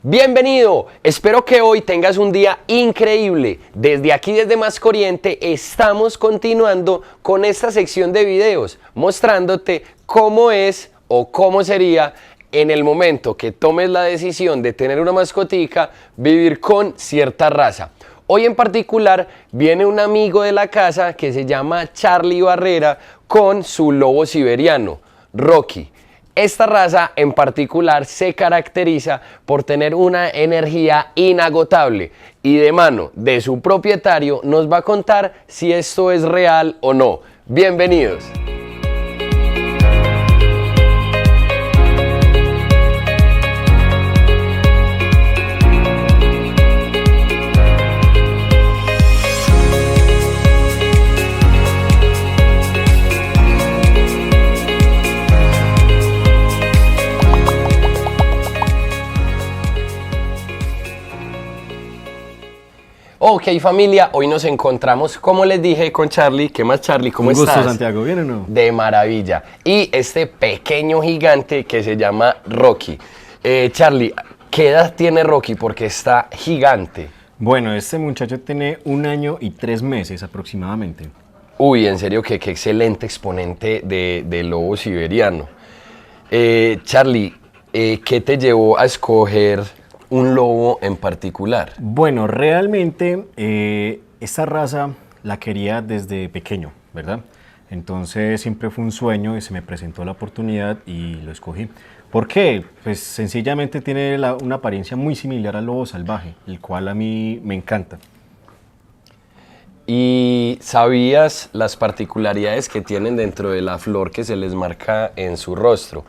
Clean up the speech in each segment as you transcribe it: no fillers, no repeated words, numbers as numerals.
Bienvenido, espero que hoy tengas un día increíble. Desde aquí, desde Mascorriente, estamos continuando con esta sección de videos, mostrándote cómo es o cómo sería en el momento que tomes la decisión de tener una mascotica, vivir con cierta raza. Hoy en particular viene un amigo de la casa que se llama Charlie Barrera con su lobo siberiano, Rocky. Esta raza en particular se caracteriza por tener una energía inagotable y de mano de su propietario nos va a contar si esto es real o no. Bienvenidos. Ok, familia, hoy nos encontramos, como les dije, con Charlie. ¿Qué más, Charlie? ¿Cómo estás? Un gusto, Santiago. ¿Bien o no? De maravilla. Y este pequeño gigante que se llama Rocky. Charlie, ¿qué edad tiene Rocky? Porque está gigante. Bueno, este muchacho tiene 1 año y 3 meses aproximadamente. Uy, en serio, qué excelente exponente de lobo siberiano. Charlie, ¿qué te llevó a escoger un lobo en particular? Bueno, realmente esta raza la quería desde pequeño, ¿verdad? Entonces siempre fue un sueño y se me presentó la oportunidad y lo escogí. ¿Por qué? Pues sencillamente tiene una apariencia muy similar al lobo salvaje, el cual a mí me encanta. ¿Y sabías las particularidades que tienen dentro de la flor que se les marca en su rostro?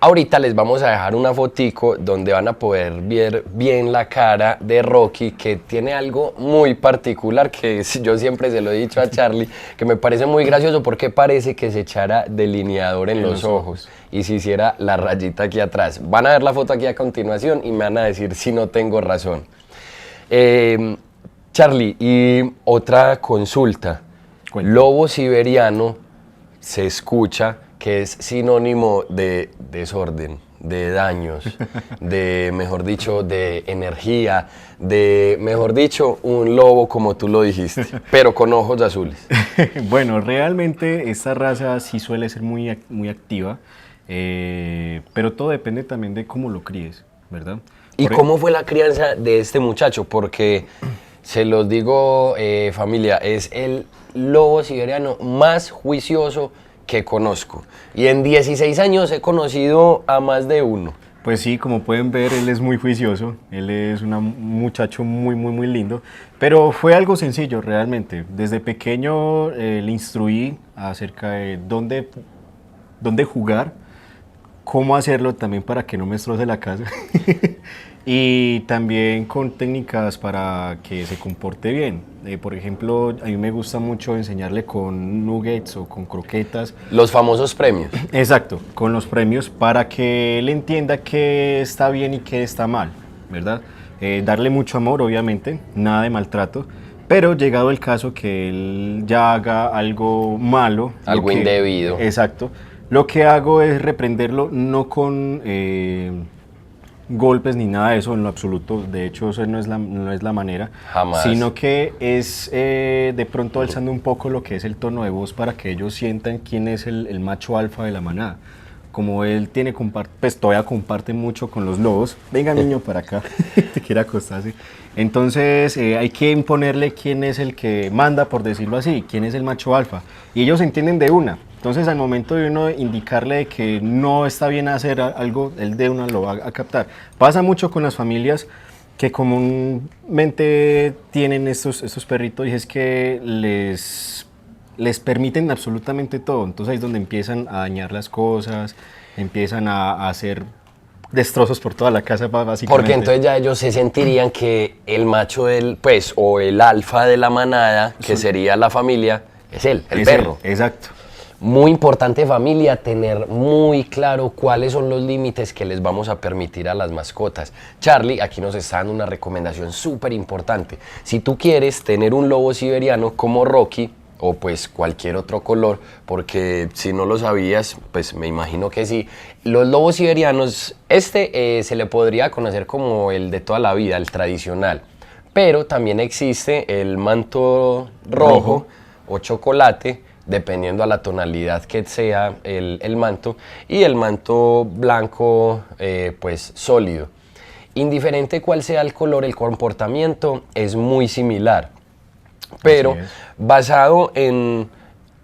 Ahorita les vamos a dejar una fotico donde van a poder ver bien la cara de Rocky, que tiene algo muy particular que yo siempre se lo he dicho a Charlie, que me parece muy gracioso porque parece que se echara delineador en los ojos y se hiciera la rayita aquí atrás. Van a ver la foto aquí a continuación y me van a decir si no tengo razón. Charlie, y otra consulta. Cuenta. Lobo siberiano se escucha que es sinónimo de desorden, de daños, de, mejor dicho, de energía, de, mejor dicho, un lobo como tú lo dijiste, pero con ojos azules. Bueno, realmente esta raza sí suele ser muy activa, pero todo depende también de cómo lo críes, ¿verdad? ¿Y cómo fue la crianza de este muchacho? Porque, se los digo, familia, es el lobo siberiano más juicioso que conozco. Y en 16 años he conocido a más de uno. Pues sí, como pueden ver, él es muy juicioso, él es un muchacho muy lindo, pero fue algo sencillo realmente. Desde pequeño le instruí acerca de dónde jugar, cómo hacerlo también para que no me destroce la casa y también con técnicas para que se comporte bien. Por ejemplo, a mí me gusta mucho enseñarle con nuggets o con croquetas. Los famosos premios. Exacto, con los premios para que él entienda qué está bien y qué está mal, ¿verdad? Darle mucho amor, obviamente, nada de maltrato, pero llegado el caso que él ya haga algo malo. Algo indebido. Exacto. Lo que hago es reprenderlo, no con golpes ni nada de eso en lo absoluto, de hecho eso no es la manera. Jamás. Sino que es de pronto alzando un poco lo que es el tono de voz para que ellos sientan quién es el macho alfa de la manada. Como él tiene, pues todavía comparte mucho con los lobos. Venga, niño, para acá, te quiere acostarse. Entonces hay que imponerle quién es el que manda, por decirlo así, quién es el macho alfa. Y ellos entienden de una. Entonces al momento de uno indicarle de que no está bien hacer algo, él de una lo va a captar. Pasa mucho con las familias que comúnmente tienen estos perritos y es que les permiten absolutamente todo. Entonces ahí es donde empiezan a dañar las cosas, empiezan a hacer destrozos por toda la casa, básicamente. Porque entonces ya ellos se sentirían que el macho pues, o el alfa de la manada, que sería la familia, es él, el perro. Exacto. Muy importante, familia, tener muy claro cuáles son los límites que les vamos a permitir a las mascotas. Charlie aquí nos está dando una recomendación súper importante. Si tú quieres tener un lobo siberiano como Rocky, o pues cualquier otro color, porque si no lo sabías, pues me imagino que sí. Los lobos siberianos, se le podría conocer como el de toda la vida, el tradicional, pero también existe el manto rojo o chocolate, dependiendo a la tonalidad que sea el manto, y el manto blanco pues sólido. Indiferente cuál sea el color, el comportamiento es muy similar, pero basado en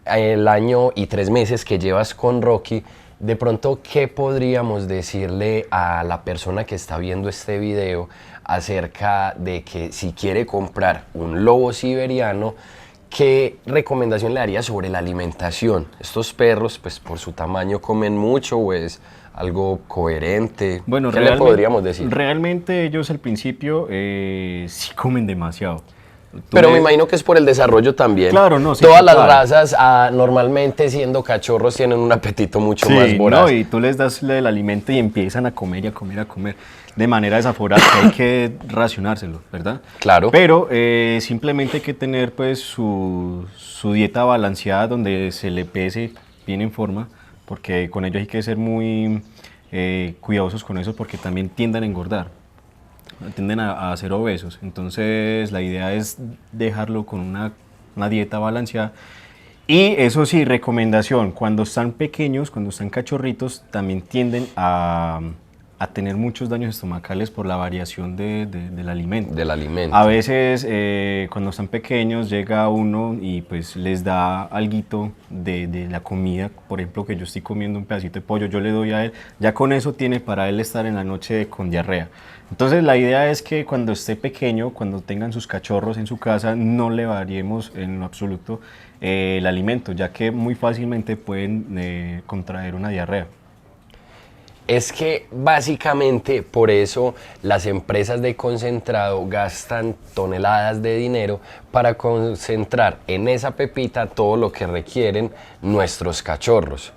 el año y 3 meses que llevas con Rocky, de pronto, ¿qué podríamos decirle a la persona que está viendo este video acerca de que si quiere comprar un lobo siberiano, qué recomendación le daría sobre la alimentación? Estos perros, pues por su tamaño, comen mucho o es algo coherente. Bueno, ¿Qué le podríamos decir? Realmente ellos al principio sí comen demasiado. Pero me imagino que es por el desarrollo también. Claro, no, sí, todas las claro. razas, normalmente siendo cachorros, tienen un apetito mucho más voraz. No, y tú les das el alimento y empiezan a comer y a comer, a comer de manera desaforada, que hay que racionárselo, ¿verdad? Claro. Pero simplemente hay que tener pues su dieta balanceada donde se le pese bien en forma, porque con ello hay que ser muy cuidadosos con eso porque también tienden a engordar. Tienden a ser obesos, entonces la idea es dejarlo con una dieta balanceada. Y eso sí, recomendación, cuando están pequeños, cuando están cachorritos, también tienden a tener muchos daños estomacales por la variación del alimento. Del alimento. A veces cuando están pequeños llega uno y pues les da alguito de la comida, por ejemplo que yo estoy comiendo un pedacito de pollo, yo le doy a él, ya con eso tiene para él estar en la noche con diarrea. Entonces la idea es que cuando esté pequeño, cuando tengan sus cachorros en su casa, no le variemos en lo absoluto el alimento, ya que muy fácilmente pueden contraer una diarrea. Es que básicamente por eso las empresas de concentrado gastan toneladas de dinero para concentrar en esa pepita todo lo que requieren nuestros cachorros.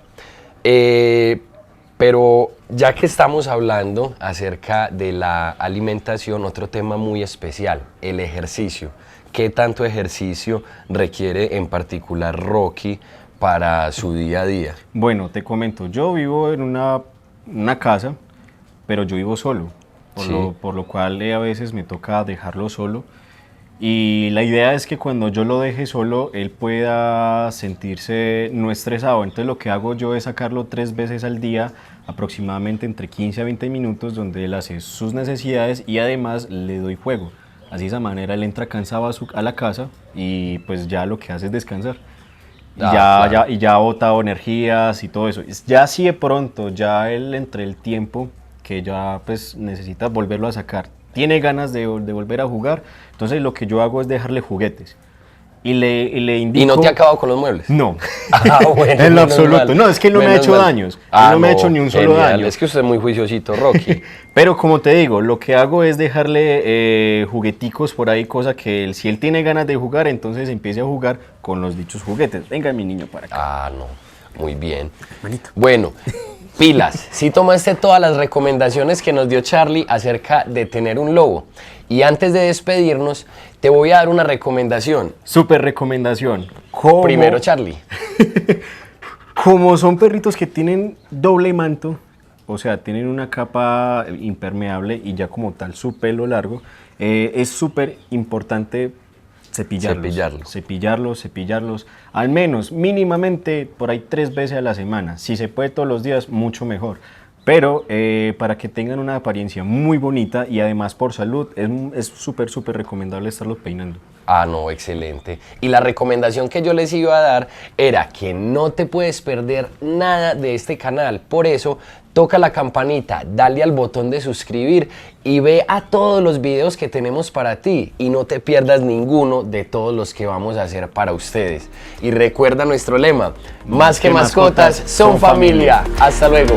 Pero ya que estamos hablando acerca de la alimentación, otro tema muy especial, el ejercicio. ¿Qué tanto ejercicio requiere en particular Rocky para su día a día? Bueno, te comento, yo vivo en una casa, pero yo vivo solo, por lo cual a veces me toca dejarlo solo. Y la idea es que cuando yo lo deje solo, él pueda sentirse no estresado. Entonces lo que hago yo es sacarlo 3 veces al día, aproximadamente entre 15 a 20 minutos, donde él hace sus necesidades y además le doy juego. Así de esa manera él entra cansado a la casa y pues ya lo que hace es descansar. Y ya ha botado energías y todo eso. Ya si de pronto, ya él entre el tiempo que ya pues necesita volverlo a sacar, tiene ganas de volver a jugar, entonces lo que yo hago es dejarle juguetes. Y le indico... ¿Y no te ha acabado con los muebles? No, Bueno, en lo menos absoluto. mal. No, es que él no me ha Menos hecho mal. daños. Él no me ha hecho ni un solo Genial. daño. Es que usted es muy juiciosito, Rocky. Pero como te digo, lo que hago es dejarle jugueticos por ahí, cosa que si él tiene ganas de jugar, entonces empiece a jugar con los dichos juguetes. Venga mi niño para acá. Ah, no, muy bien. Bueno, pilas, sí tomaste todas las recomendaciones que nos dio Charlie acerca de tener un lobo. Y antes de despedirnos, te voy a dar una recomendación. Súper recomendación. Primero, Charlie. Como son perritos que tienen doble manto, o sea, tienen una capa impermeable y ya como tal su pelo largo, es súper importante cepillarlos, al menos mínimamente por ahí 3 veces a la semana. Si se puede todos los días, mucho mejor. Pero para que tengan una apariencia muy bonita y además por salud, es súper recomendable estarlos peinando. Ah, no, excelente. Y la recomendación que yo les iba a dar era que no te puedes perder nada de este canal. Por eso, toca la campanita, dale al botón de suscribir y ve a todos los videos que tenemos para ti. Y no te pierdas ninguno de todos los que vamos a hacer para ustedes. Y recuerda nuestro lema, más que mascotas, son familia. Hasta luego.